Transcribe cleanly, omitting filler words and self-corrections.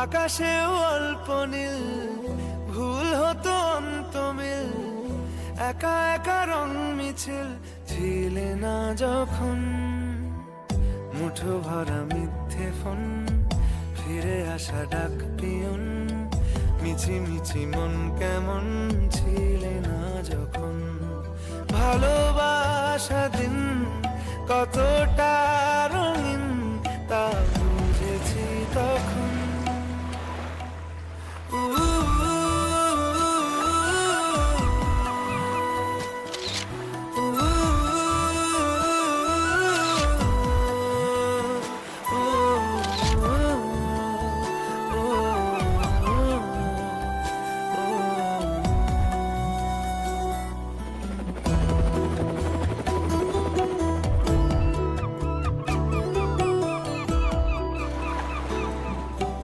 আকাশেও অল্প নীল, ভুল হতো অন্তমিল, একা একা রং মিছিল ছিলে না যখন। মুঠো ভরা মিথ্যে ফোন, ফিরে আসা ডাক পিয়ন, মিছি মিছি মন কেমন ছিলে না যখন। ভালোবাসা দিন কতটা রঙিন,